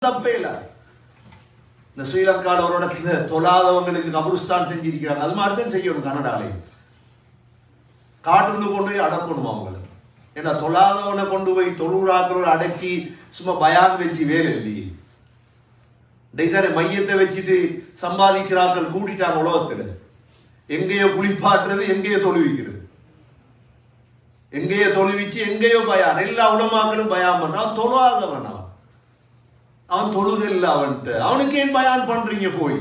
தப்பே இல்லை. இந்த ஸ்ரீலங்காவில் ஒரு இடத்துல தொழாதவங்களுக்கு கபருஸ்தான் செஞ்சிருக்கிறாங்க. அது மாதிரி தான் செய்யணும். கனடாலையும் காட்டுன்னு கொண்டு போய் அடக்கணும் அவங்களுக்கு. ஏன்னா தொழாதவனை கொண்டு போய் தொழுறாக்களோட அடக்கி சும்மா பயாக வச்சு வேலை இல்லையே. டெய்தானே மையத்தை வச்சுட்டு சம்பாதிக்கிறார்கள் கூட்டிட்டாங்க உலகத்துல. எங்கேயோ குளிப்பாட்டுறது, எங்கேயோ தொழுவிக்கிறது, எங்கேயோ தொழுவிச்சு எங்கேயோ பயான். எல்லா உலமாக்களும் பயான் பண்றான். தொழாதவன் அவன் தொழுதில்லை. அவன்கிட்ட அவனுக்கு ஏன் பயான் பண்றீங்க போய்?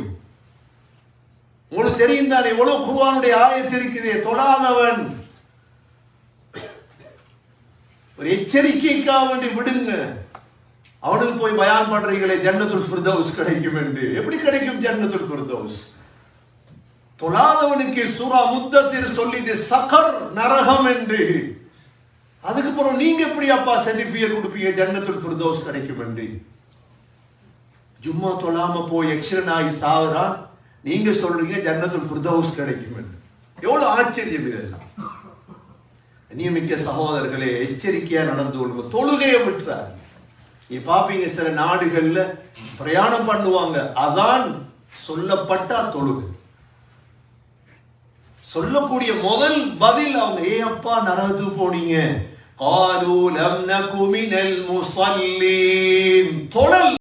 உங்களுக்கு தெரியும் தானே எவ்வளவு குர்ஆனுடைய ஆயத்து இருக்குது. தொழாதவன் ஒரு எச்சரிக்கைக்காக வேண்டி விடுங்க. அவனுக்கு போய் பயான் பண்றீங்களே ஜன்னத்துல் ஃபிர்தௌஸ் கிடைக்கும் என்று. எப்படி கிடைக்கும் ஜன்னத்துல் ஃபிர்தௌஸ்? தொழாதவனுக்கு சூரா முத்தத்திர் சொல்லிட்டு சகர் நரகம் என்று. அதுக்கப்புறம் நீங்க எப்படி அப்பா சர்டிபிகேட் கொடுப்பீங்க ஜன்னத்துல் ஃபிர்தௌஸ் கிடைக்கும் என்று? ஜும்மா தொழாம போய் எக்ஸிடென்ட் ஆகி சாவறான், நீங்க சொல்றீங்க ஜன்னத்துல் ஃபிர்தௌஸ் கிடைக்கும் என்று. எவ்வளவு ஆச்சரியம் இதெல்லாம். நியமிக்க சகோதரர்களே, எச்சரிக்கையா நடந்து கொள்ளுங்க. தொழுகையை விட்டுறாரு. நீ பாப்பீங்க சில நாடுகள்ல பிரயாணம் பண்ணுவாங்க, அதான் சொல்லப்பட்டா தொழுகை. சொல்லக்கூடிய முதல் பதில் அவங்க, ஏ அப்பா நரகத்துக்கு போனீங்க? قالوا لم نك من المصلين. தொழல்